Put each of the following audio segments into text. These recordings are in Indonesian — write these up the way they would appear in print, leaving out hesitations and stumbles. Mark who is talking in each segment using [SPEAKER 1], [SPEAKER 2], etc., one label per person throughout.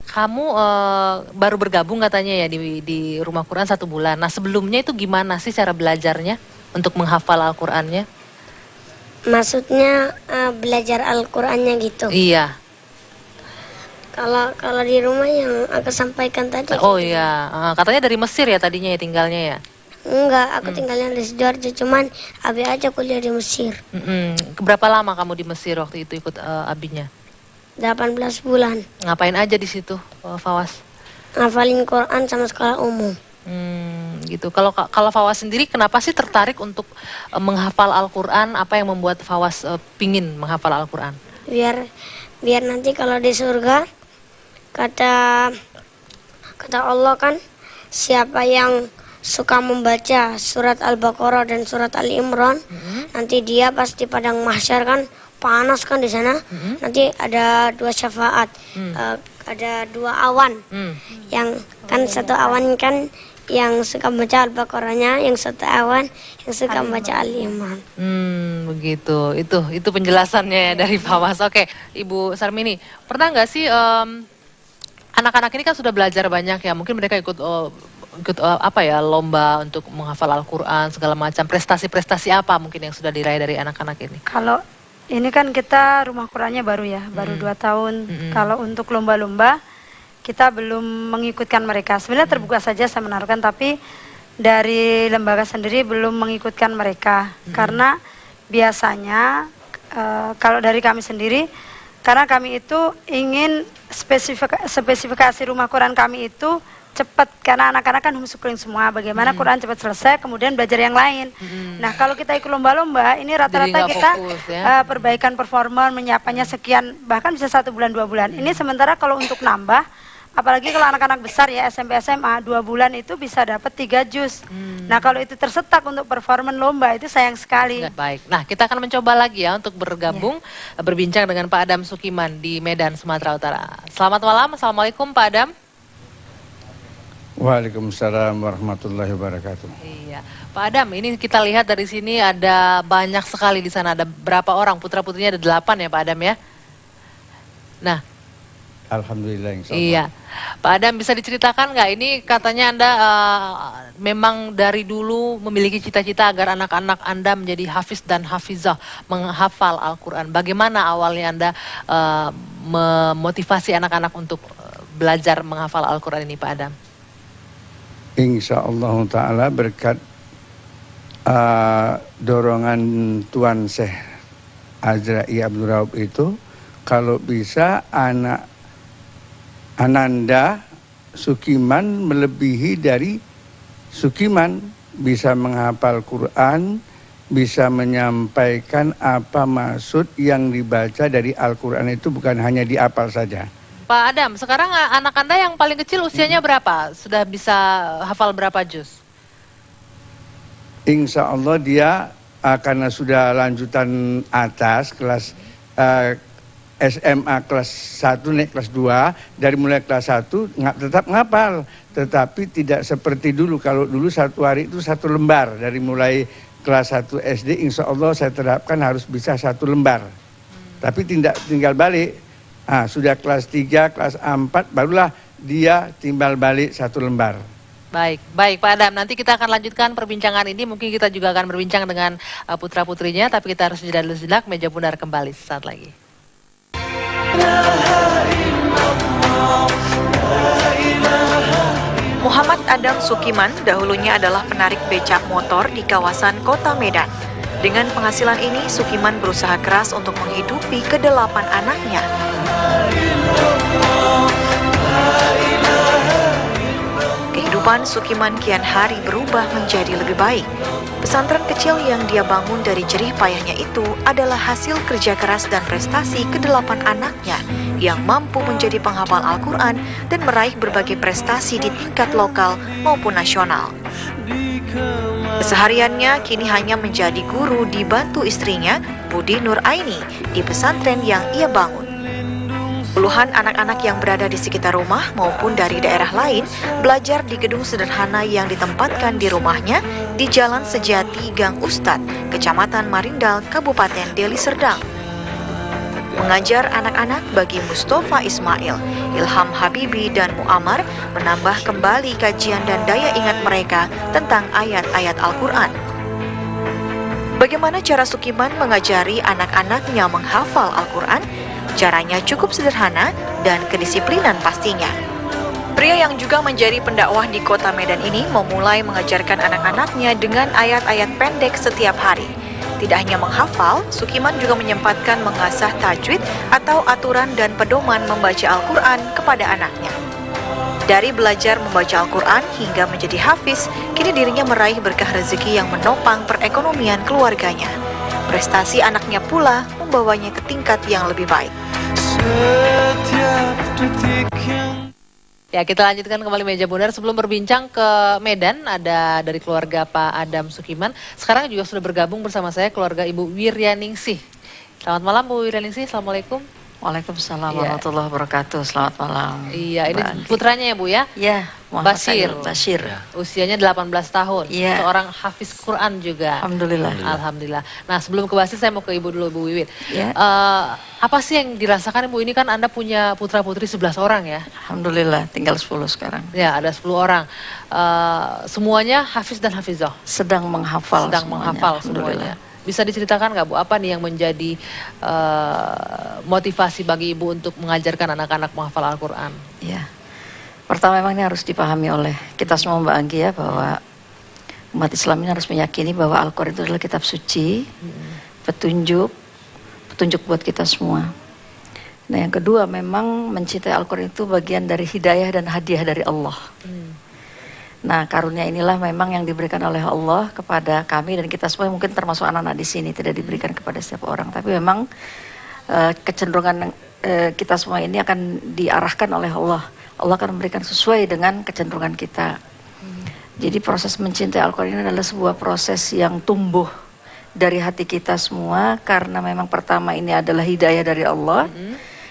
[SPEAKER 1] kamu baru bergabung katanya ya di Rumah Quran 1 bulan. Nah sebelumnya itu gimana sih cara belajarnya untuk menghafal Al-Qurannya?
[SPEAKER 2] Maksudnya belajar Al-Qur'annya gitu.
[SPEAKER 1] Iya.
[SPEAKER 2] Kalau di rumah yang aku sampaikan tadi.
[SPEAKER 1] Oh iya, katanya dari Mesir ya tadinya ya tinggalnya ya?
[SPEAKER 2] Enggak, aku tinggalnya di Sidoarjo, cuman abi aja kuliah di Mesir.
[SPEAKER 1] Berapa lama kamu di Mesir waktu itu ikut abinya?
[SPEAKER 2] 18 bulan.
[SPEAKER 1] Ngapain aja di situ, Fawas?
[SPEAKER 2] Ngafalin Quran sama sekolah umum.
[SPEAKER 1] Gitu. Kalau Fawas sendiri kenapa sih tertarik untuk menghafal Al-Quran? Apa yang membuat Fawas pingin menghafal Al-Quran?
[SPEAKER 2] Biar nanti kalau di surga kata Allah kan, siapa yang suka membaca surat Al-Baqarah dan surat Ali-Imran, nanti dia pas di padang mahsyar kan panas kan di sana, nanti ada 2 syafaat, ada 2 awan, yang kan satu awan kan yang suka baca Al-Baqarahnya, yang satu awan yang suka membaca Ali-Imran.
[SPEAKER 1] Begitu, itu penjelasannya ya dari Fawas. Oke, Ibu Sarmini, pernah nggak sih anak-anak ini kan sudah belajar banyak ya, mungkin mereka ikut lomba untuk menghafal Al-Quran segala macam, prestasi-prestasi apa mungkin yang sudah diraih dari anak-anak ini?
[SPEAKER 3] Kalau ini kan kita Rumah Qurannya baru ya, baru 2 tahun. Kalau untuk lomba-lomba kita belum mengikutkan mereka. Sebenarnya terbuka saja saya menaruhkan, tapi dari lembaga sendiri belum mengikutkan mereka. Karena biasanya kalau dari kami sendiri, karena kami itu ingin spesifikasi Rumah Quran kami itu cepat, karena anak-anak kan homeschooling semua, bagaimana Quran cepat selesai kemudian belajar yang lain. Nah kalau kita ikut lomba-lomba ini rata-rata kita fokus, ya? Perbaikan performa menyiapkannya sekian, bahkan bisa 1 bulan 2 bulan. Ini sementara kalau untuk nambah, apalagi kalau anak-anak besar ya SMP SMA 2 bulan itu bisa dapat 3 juz. Nah kalau itu tersetak untuk performa lomba itu sayang sekali.
[SPEAKER 1] Baik, nah kita akan mencoba lagi ya untuk bergabung berbincang dengan Pak Adam Sukiman di Medan, Sumatera Utara. Selamat malam, Assalamualaikum Pak Adam.
[SPEAKER 4] Waalaikumsalam warahmatullahi wabarakatuh.
[SPEAKER 1] Iya, Pak Adam, ini kita lihat dari sini ada banyak sekali di sana. Ada berapa orang? Putra-putrinya ada 8 ya Pak Adam ya? Nah,
[SPEAKER 4] alhamdulillah insya Allah.
[SPEAKER 1] Iya, Pak Adam bisa diceritakan nggak? Ini katanya Anda memang dari dulu memiliki cita-cita agar anak-anak Anda menjadi hafiz dan hafizah, menghafal Al-Quran. Bagaimana awalnya Anda memotivasi anak-anak untuk belajar menghafal Al-Quran ini Pak Adam?
[SPEAKER 4] Insya Allah Ta'ala berkat dorongan Tuan Syekh Azra'i Abdul Raub itu, kalau bisa anak Ananda Sukiman melebihi dari Sukiman, bisa menghafal Quran, bisa menyampaikan apa maksud yang dibaca dari Al-Quran itu, bukan hanya dihafal saja.
[SPEAKER 1] Pak Adam, sekarang anak Anda yang paling kecil usianya berapa? Sudah bisa hafal berapa juz?
[SPEAKER 4] Insya Allah dia karena sudah lanjutan atas kelas SMA kelas 1 naik kelas 2, dari mulai kelas 1 tetap ngapal, tetapi tidak seperti dulu. Kalau dulu 1 hari itu 1 lembar, dari mulai kelas 1 SD insya Allah saya terapkan harus bisa 1 lembar. Tapi tidak tinggal balik. Sudah kelas 3, kelas 4 barulah dia timbal balik 1 lembar.
[SPEAKER 1] Baik Pak Adam, nanti kita akan lanjutkan perbincangan ini. Mungkin kita juga akan berbincang dengan putra-putrinya, tapi kita harus jeda dulu sejenak. Meja Bundar kembali saat lagi.
[SPEAKER 5] Muhammad Adam Sukiman dahulunya adalah penarik becak motor di kawasan kota Medan. Dengan penghasilan ini, Sukiman berusaha keras untuk menghidupi ke-8 anaknya. Kehidupan Sukiman kian hari berubah menjadi lebih baik. Pesantren kecil yang dia bangun dari jerih payahnya itu adalah hasil kerja keras dan prestasi ke-8 anaknya yang mampu menjadi penghafal Al-Quran dan meraih berbagai prestasi di tingkat lokal maupun nasional. Kesehariannya kini hanya menjadi guru dibantu istrinya, Budi Nur Aini, di pesantren yang ia bangun. Puluhan anak-anak yang berada di sekitar rumah maupun dari daerah lain belajar di gedung sederhana yang ditempatkan di rumahnya di Jalan Sejati Gang Ustad, Kecamatan Marindal, Kabupaten Deli Serdang. Mengajar anak-anak bagi Mustafa Ismail, Ilham Habibi, dan Muammar menambah kembali kajian dan daya ingat mereka tentang ayat-ayat Al-Quran. Bagaimana cara Sukiman mengajari anak-anaknya menghafal Al-Quran? Caranya cukup sederhana dan kedisiplinan pastinya. Pria yang juga menjadi pendakwah di kota Medan ini memulai mengajarkan anak-anaknya dengan ayat-ayat pendek setiap hari. Tidak hanya menghafal, Sukiman juga menyempatkan mengasah tajwid atau aturan dan pedoman membaca Al-Quran kepada anaknya. Dari belajar membaca Al-Quran hingga menjadi hafiz, kini dirinya meraih berkah rezeki yang menopang perekonomian keluarganya. Prestasi anaknya pula membawanya ke tingkat yang lebih baik.
[SPEAKER 1] Ya, kita lanjutkan kembali Meja Bundar. Sebelum berbincang ke Medan, ada dari keluarga Pak Adam Sukiman. Sekarang juga sudah bergabung bersama saya keluarga Ibu Wiryaningsih. Selamat malam Bu Wiryaningsih, Assalamualaikum.
[SPEAKER 6] Waalaikumsalam
[SPEAKER 1] Iya.
[SPEAKER 6] warahmatullahi wabarakatuh. Selamat malam.
[SPEAKER 1] Iya, ini
[SPEAKER 6] Mbak Anggi.
[SPEAKER 1] putranya ya Bu ya?
[SPEAKER 6] Ya, Muhammad
[SPEAKER 1] Basir.
[SPEAKER 6] Khalil Basir.
[SPEAKER 1] Usianya 18 tahun,
[SPEAKER 6] Iya.
[SPEAKER 1] seorang hafiz Quran juga.
[SPEAKER 6] Alhamdulillah.
[SPEAKER 1] Alhamdulillah. Nah, sebelum ke Basir saya mau ke Ibu dulu, Bu Wiwit.
[SPEAKER 6] Ya.
[SPEAKER 1] Apa sih yang dirasakan Ibu? Ini kan Anda punya putra-putri 11 orang ya?
[SPEAKER 6] Alhamdulillah, tinggal 10 sekarang.
[SPEAKER 1] Ya, ada 10 orang. Semuanya hafiz dan hafizah.
[SPEAKER 6] Sedang menghafal
[SPEAKER 1] Sedang
[SPEAKER 6] semuanya.
[SPEAKER 1] menghafal
[SPEAKER 6] Alhamdulillah.
[SPEAKER 1] semuanya. Bisa diceritakan nggak Bu, apa nih yang menjadi motivasi bagi Ibu untuk mengajarkan anak-anak menghafal Al-Quran?
[SPEAKER 6] Ya. Pertama memang ini harus dipahami oleh kita semua Mbak Anggi ya, bahwa umat Islam ini harus meyakini bahwa Al-Quran itu adalah kitab suci, petunjuk buat kita semua. Nah yang kedua memang mencintai Al-Quran itu bagian dari hidayah dan hadiah dari Allah. Nah karunia inilah memang yang diberikan oleh Allah kepada kami dan kita semua, mungkin termasuk anak-anak di sini, tidak diberikan kepada setiap orang. Tapi memang kecenderungan kita semua ini akan diarahkan oleh Allah. Allah akan memberikan sesuai dengan kecenderungan kita. Jadi proses mencintai Al-Quran ini adalah sebuah proses yang tumbuh dari hati kita semua, karena memang pertama ini adalah hidayah dari Allah.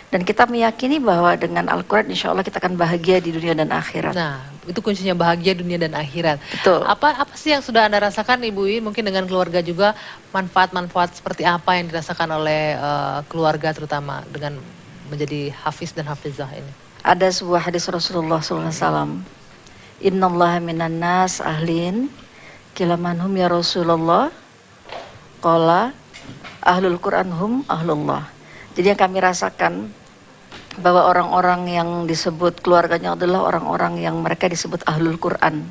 [SPEAKER 6] Dan kita meyakini bahwa dengan Al-Quran insya Allah kita akan bahagia di dunia dan akhirat.
[SPEAKER 1] Nah, itu kuncinya bahagia dunia dan akhirat.
[SPEAKER 6] Betul.
[SPEAKER 1] Apa sih yang sudah Anda rasakan Ibu Iin, mungkin dengan keluarga juga, manfaat-manfaat seperti apa yang dirasakan oleh keluarga terutama dengan menjadi hafiz dan hafizah ini?
[SPEAKER 6] Ada sebuah hadis Rasulullah SAW. Innallaha minan nas ahlin kilamanhum ya Rasulullah qala ahlul Quran hum ahlullah. Jadi yang kami rasakan bahwa orang-orang yang disebut keluarganya adalah orang-orang yang mereka disebut ahlul Quran,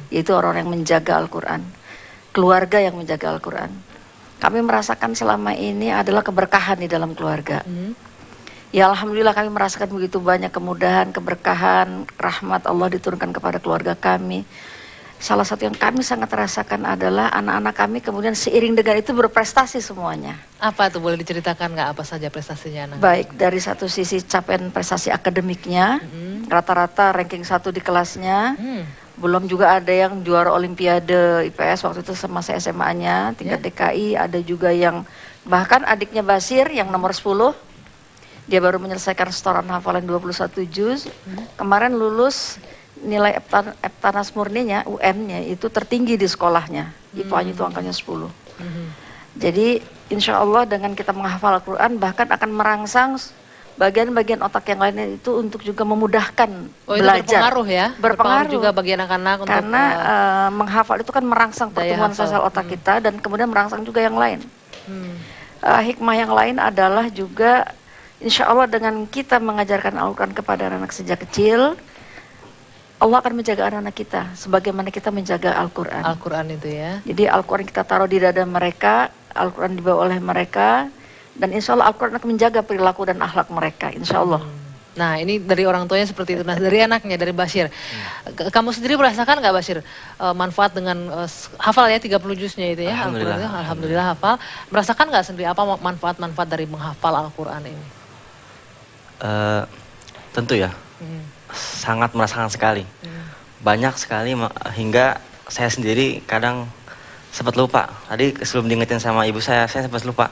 [SPEAKER 6] yaitu orang yang menjaga Al-Quran, keluarga yang menjaga Al-Quran. Kami merasakan selama ini adalah keberkahan di dalam keluarga. Ya Alhamdulillah kami merasakan begitu banyak kemudahan, keberkahan, rahmat Allah diturunkan kepada keluarga kami. Salah satu yang kami sangat rasakan adalah anak-anak kami kemudian seiring dengan itu berprestasi semuanya.
[SPEAKER 1] Apa tuh, boleh diceritakan nggak apa saja prestasinya anak?
[SPEAKER 6] Baik dari satu sisi capaian prestasi akademiknya, rata-rata ranking 1 di kelasnya. Belum juga ada yang juara Olimpiade IPS waktu itu semasa SMA-nya, tingkat DKI. Ada juga yang bahkan adiknya Basir yang nomor 10. Dia baru menyelesaikan setoran hafalan 21 juz. Kemarin lulus, nilai Eptanas murninya, UN-nya itu tertinggi di sekolahnya. IPA-nya itu angkanya 10. Jadi insya Allah dengan kita menghafal Al-Quran bahkan akan merangsang bagian-bagian otak yang lainnya itu untuk juga memudahkan belajar.
[SPEAKER 1] Itu berpengaruh ya?
[SPEAKER 6] Berpengaruh
[SPEAKER 1] juga bagi anak-anak untuk
[SPEAKER 6] karena menghafal itu kan merangsang pertumbuhan
[SPEAKER 1] hafal.
[SPEAKER 6] sosial otak kita dan kemudian merangsang juga yang lain. Hikmah yang lain adalah juga insya Allah dengan kita mengajarkan Al-Quran kepada anak-anak sejak kecil, Allah akan menjaga anak-anak kita sebagaimana kita menjaga Al-Quran.
[SPEAKER 1] Al-Quran itu ya.
[SPEAKER 6] Jadi Al-Quran kita taruh di dada mereka, Al-Quran dibawa oleh mereka, dan insya Allah Al-Quran akan menjaga perilaku dan akhlak mereka, insya Allah.
[SPEAKER 1] Nah ini dari orang tuanya seperti itu. Nah dari anaknya, dari Basir. Kamu sendiri merasakan nggak Basir manfaat dengan hafal ya 30 juznya itu ya?
[SPEAKER 7] Alhamdulillah.
[SPEAKER 1] Al-Quran, alhamdulillah hafal. Merasakan nggak sendiri apa manfaat-manfaat dari menghafal Al-Quran ini?
[SPEAKER 7] Tentu ya, sangat merasakan sekali. Banyak sekali hingga saya sendiri kadang sempat lupa. Tadi sebelum diingetin sama ibu saya sempat lupa.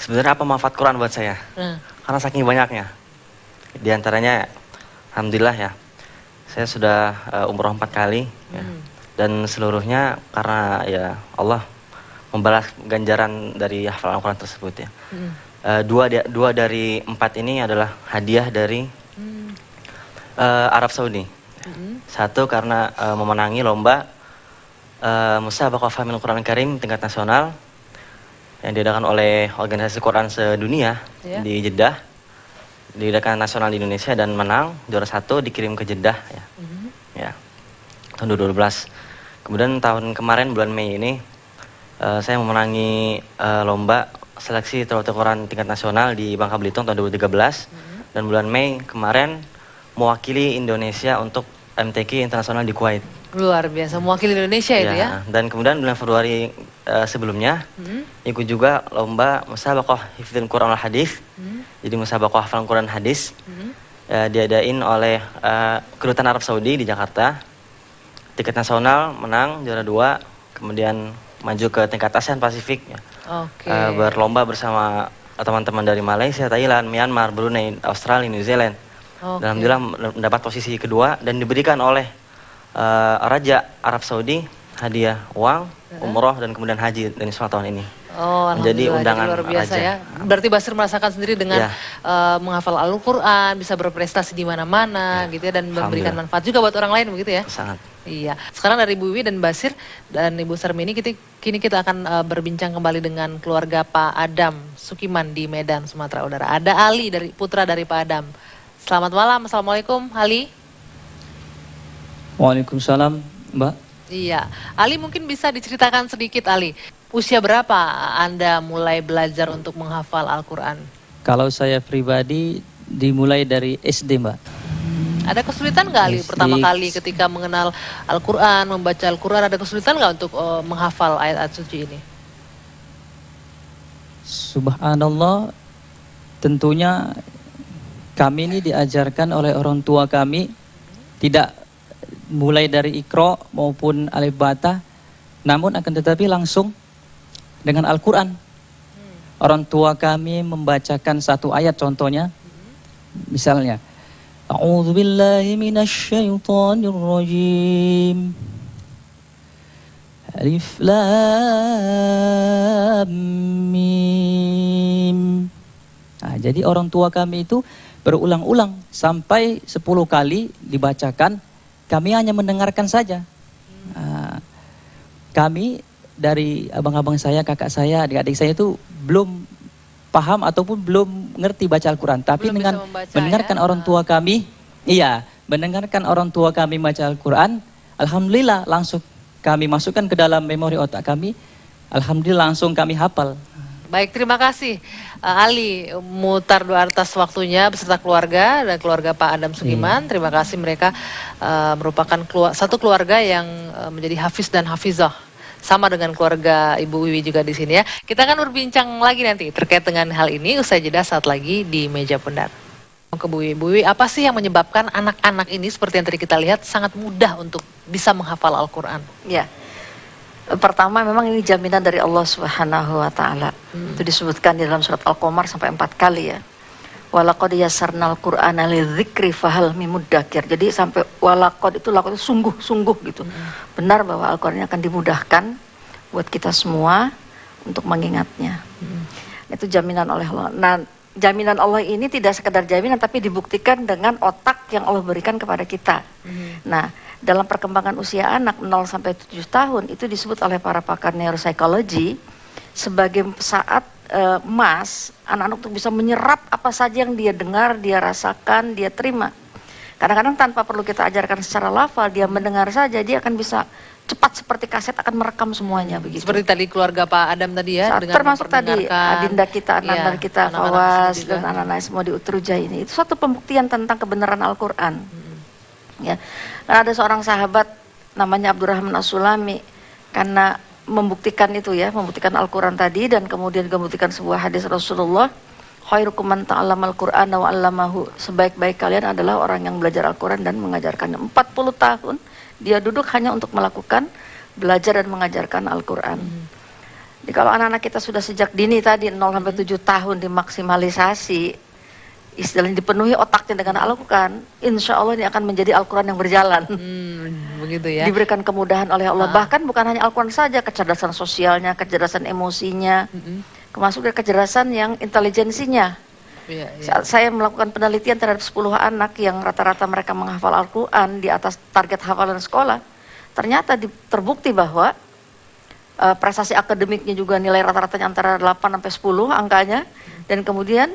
[SPEAKER 7] Sebenarnya apa manfaat Quran buat saya? Karena saking banyaknya. Di antaranya, alhamdulillah ya, saya sudah umroh 4 kali. Ya. Dan seluruhnya karena ya Allah membalas ganjaran dari hafalan Al-Quran tersebut ya. Dua dari 4 ini adalah hadiah dari Arab Saudi. Satu karena memenangi lomba Musabaqah Fahmil Quran Karim tingkat nasional yang diadakan oleh organisasi Quran sedunia di Jeddah, diadakan nasional di Indonesia dan menang juara 1, dikirim ke Jeddah ya tahun 2012. Kemudian tahun kemarin bulan Mei ini saya memenangi lomba seleksi tilawatul Quran tingkat nasional di Bangka Belitung tahun 2013 dan bulan Mei kemarin mewakili Indonesia untuk MTQ internasional di Kuwait.
[SPEAKER 1] Luar biasa, mewakili Indonesia itu ya.
[SPEAKER 7] Dan kemudian bulan Februari sebelumnya ikut juga lomba Musabaqah Hifdzul Quran al Hadis. Jadi Musabaqah Hafalan Quran Hadis diadain oleh Kedutaan Arab Saudi di Jakarta. Tingkat nasional menang juara 2, kemudian maju ke tingkat ASEAN Pasifik ya. Berlomba bersama teman-teman dari Malaysia, Thailand, Myanmar, Brunei, Australia, New Zealand. Alhamdulillah mendapat posisi kedua dan diberikan oleh Raja Arab Saudi hadiah uang, umroh dan kemudian haji dari tahun ini. Menjadi undangan
[SPEAKER 1] luar biasa
[SPEAKER 7] raja.
[SPEAKER 1] Ya. Berarti Basir merasakan sendiri dengan menghafal Al-Quran, bisa berprestasi di mana-mana gitu ya, dan memberikan manfaat juga buat orang lain begitu ya.
[SPEAKER 7] Sangat.
[SPEAKER 1] Iya. Sekarang dari Ibu Wiwi dan Basir dan Ibu Sarmini, kini kita akan berbincang kembali dengan keluarga Pak Adam Sukiman di Medan, Sumatera Utara. Ada Ali, putra dari Pak Adam. Selamat malam, Assalamualaikum Ali.
[SPEAKER 8] Waalaikumsalam, Mbak.
[SPEAKER 1] Iya, Ali mungkin bisa diceritakan sedikit Ali, usia berapa Anda mulai belajar untuk menghafal Al-Quran?
[SPEAKER 8] Kalau saya pribadi dimulai dari SD, Mbak.
[SPEAKER 1] Ada kesulitan nggak Ali
[SPEAKER 8] SD.
[SPEAKER 1] pertama kali ketika mengenal Al-Quran, membaca Al-Quran, ada kesulitan nggak untuk menghafal ayat-ayat suci ini?
[SPEAKER 8] Subhanallah, tentunya kami ini diajarkan oleh orang tua kami, tidak mulai dari Iqra maupun Alif Bata, namun akan tetapi langsung dengan Al-Quran. Orang tua kami membacakan satu ayat contohnya, misalnya A'udzu billahi minasyaitonir rajim. Alif Lam Mim. Nah, jadi orang tua kami itu berulang-ulang sampai 10 kali dibacakan, kami hanya mendengarkan saja. Nah, kami dari abang-abang saya, kakak saya, adik-adik saya itu belum paham ataupun belum ngerti baca Al-Quran. Tapi
[SPEAKER 1] Belum
[SPEAKER 8] dengan
[SPEAKER 1] bisa membaca,
[SPEAKER 8] mendengarkan
[SPEAKER 1] ya?
[SPEAKER 8] orang tua kami, mendengarkan orang tua kami baca Al-Quran, alhamdulillah langsung kami masukkan ke dalam memori otak kami, alhamdulillah langsung kami hafal.
[SPEAKER 1] Baik, terima kasih Ali Mutar doa atas waktunya beserta keluarga dan keluarga Pak Adam Sukiman. Terima kasih, mereka merupakan satu keluarga yang menjadi hafiz dan hafizah. Sama dengan keluarga Ibu Wiwi juga di sini ya. Kita akan berbincang lagi nanti terkait dengan hal ini usai jeda saat lagi di Meja Pundar. Ke Bu Wiwi. Bu Wiwi, apa sih yang menyebabkan anak-anak ini seperti yang tadi kita lihat sangat mudah untuk bisa menghafal Al-Quran?
[SPEAKER 6] Ya. Pertama memang ini jaminan dari Allah Subhanahu wa taala. Itu disebutkan di dalam surat Al-Qamar sampai 4 kali ya. Walaqad yassarnal Qur'ana lidzikri fahal min muddakir. Jadi sampai walaqad itu lakot itu sungguh-sungguh gitu. Benar bahwa Al-Qur'an akan dimudahkan buat kita semua untuk mengingatnya. Itu jaminan oleh Allah. Nah, jaminan Allah ini tidak sekedar jaminan tapi dibuktikan dengan otak yang Allah berikan kepada kita. Nah, dalam perkembangan usia anak 0 sampai 7 tahun itu disebut oleh para pakar neuropsikologi sebagai saat emas anak-anak untuk bisa menyerap apa saja yang dia dengar, dia rasakan, dia terima. Kadang-kadang tanpa perlu kita ajarkan secara lafal, dia mendengar saja dia akan bisa cepat seperti kaset akan merekam semuanya begitu.
[SPEAKER 1] Seperti tadi keluarga Pak Adam tadi ya, dengan
[SPEAKER 6] termasuk tadi adinda kita, anak-anak kita, Fawaz dan anak-anak semua di Utruja ini. Itu suatu pembuktian tentang kebenaran Al-Quran. Ya, karena ada seorang sahabat namanya Abdurrahman As-Sulami, karena membuktikan itu ya, membuktikan Al-Quran tadi dan kemudian membuktikan sebuah hadis Rasulullah, khairukum man ta'allamal Qur'ana wa 'allamahu. Sebaik-baik kalian adalah orang yang belajar Al-Quran dan mengajarkannya. 40 tahun dia duduk hanya untuk melakukan belajar dan mengajarkan Al-Quran. Jadi kalau anak-anak kita sudah sejak dini tadi 0 sampai 7 tahun dimaksimalisasi, istilahnya dipenuhi otaknya dengan Al-Quran, insya Allah ini akan menjadi Al-Quran yang berjalan.
[SPEAKER 1] Begitu ya.
[SPEAKER 6] Diberikan kemudahan oleh Allah. Bahkan bukan hanya Al-Quran saja, kecerdasan sosialnya, kecerdasan emosinya, termasuk dari kecerdasan yang intelijensinya.
[SPEAKER 1] Iya, iya.
[SPEAKER 6] Saat saya melakukan penelitian terhadap 10 anak yang rata-rata mereka menghafal Al-Quran di atas target hafalan sekolah, ternyata terbukti bahwa prestasi akademiknya juga nilai rata-ratanya antara 8 sampai 10 angkanya, dan kemudian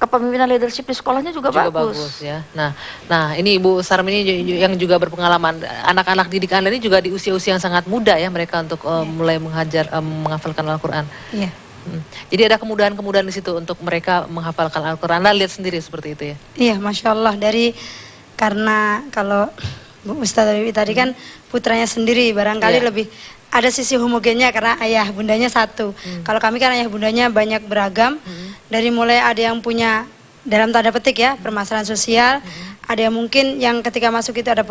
[SPEAKER 6] kepemimpinan leadership di sekolahnya juga bagus.
[SPEAKER 1] Ya. Nah, ini Ibu Sarmini yang juga berpengalaman. Anak-anak didik Anda ini juga di usia-usia yang sangat muda ya mereka untuk mulai menghafalkan Al-Quran.
[SPEAKER 3] Iya.
[SPEAKER 1] Jadi ada kemudahan-kemudahan di situ untuk mereka menghafalkan Al-Quran. Anda lihat sendiri seperti itu ya?
[SPEAKER 3] Iya, Masya Allah. Karena kalau Bu Ustazah Wiwi tadi kan putranya sendiri barangkali
[SPEAKER 1] Iya.
[SPEAKER 3] lebih ada sisi homogennya karena ayah bundanya satu. Kalau kami kan ayah bundanya banyak beragam. Dari mulai ada yang punya dalam tanda petik ya permasalahan sosial, ada yang mungkin yang ketika masuk itu ada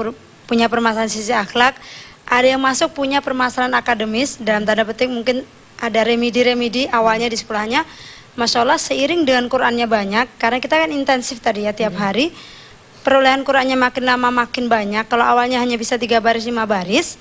[SPEAKER 3] punya permasalahan sisi akhlak, ada yang masuk punya permasalahan akademis dalam tanda petik mungkin ada remedi-remedi awalnya di sekolahnya. Masya Allah seiring dengan Qurannya banyak, karena kita kan intensif tadi ya tiap hari, perolehan Qurannya makin lama makin banyak. Kalau awalnya hanya bisa 3 baris 5 baris,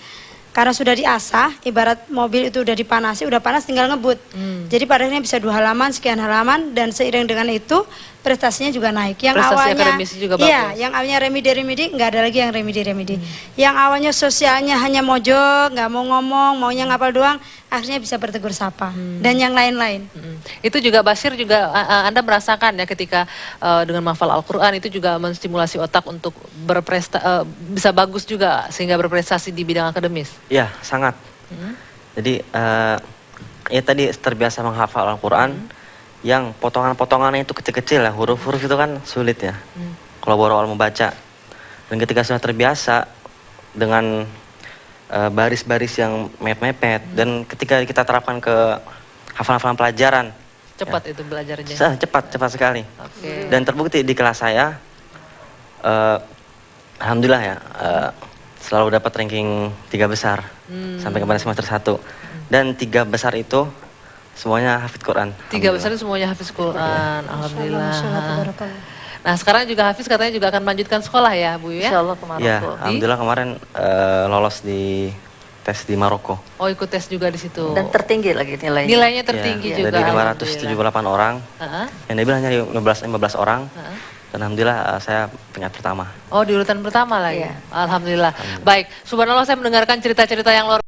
[SPEAKER 3] karena sudah diasah, ibarat mobil itu udah dipanasi, udah panas tinggal ngebut. Jadi pada akhirnya bisa 2 halaman, sekian halaman, dan seiring dengan itu prestasinya juga naik. Yang
[SPEAKER 1] Prestasi
[SPEAKER 3] awalnya,
[SPEAKER 1] akademis juga bagus.
[SPEAKER 3] iya, yang awalnya remedi-remedi, nggak ada lagi yang remedi-remedi. Yang awalnya sosialnya hanya mojok, nggak mau ngomong, maunya ngapal doang, akhirnya bisa bertegur sapa. Dan yang lain-lain.
[SPEAKER 1] Itu juga Basir juga Anda merasakan ya ketika dengan menghafal Al-Quran itu juga menstimulasi otak untuk bisa bagus juga sehingga berprestasi di bidang akademis.
[SPEAKER 7] Iya, sangat. Jadi ya tadi terbiasa menghafal Al-Quran yang potongan-potongannya itu kecil-kecil ya, huruf-huruf itu kan sulit ya. Kalau baru awal membaca. Dan ketika sudah terbiasa dengan baris-baris yang mepet-mepet dan ketika kita terapkan ke hafalan-hafalan pelajaran,
[SPEAKER 1] Cepat itu belajarnya.
[SPEAKER 7] cepat sekali.
[SPEAKER 1] Oke.
[SPEAKER 7] Dan terbukti di kelas saya, alhamdulillah ya, selalu dapat ranking 3 besar sampai kemarin semester 1. Dan 3 besar itu semuanya hafid Quran.
[SPEAKER 1] 3 besar itu semuanya hafiz Quran. Alhamdulillah.
[SPEAKER 3] Masya Allah, tabarakallah.
[SPEAKER 1] Nah sekarang juga Hafiz katanya juga akan melanjutkan sekolah ya Bu ya?
[SPEAKER 6] Insya Allah ke Maroko.
[SPEAKER 7] Ya, alhamdulillah kemarin lolos di tes di Maroko.
[SPEAKER 1] Oh ikut tes juga di situ.
[SPEAKER 6] Dan tertinggi lagi nilainya.
[SPEAKER 1] Nilainya tertinggi
[SPEAKER 7] Ya,
[SPEAKER 1] juga.
[SPEAKER 7] dari
[SPEAKER 1] Alhamdulillah.
[SPEAKER 7] 578 orang, yang dia bilang hanya 15 orang.
[SPEAKER 1] Heeh.
[SPEAKER 7] Dan alhamdulillah saya peringkat pertama.
[SPEAKER 1] Oh di urutan pertama lagi.
[SPEAKER 6] Iya.
[SPEAKER 1] Alhamdulillah. Baik, subhanallah saya mendengarkan cerita-cerita yang luar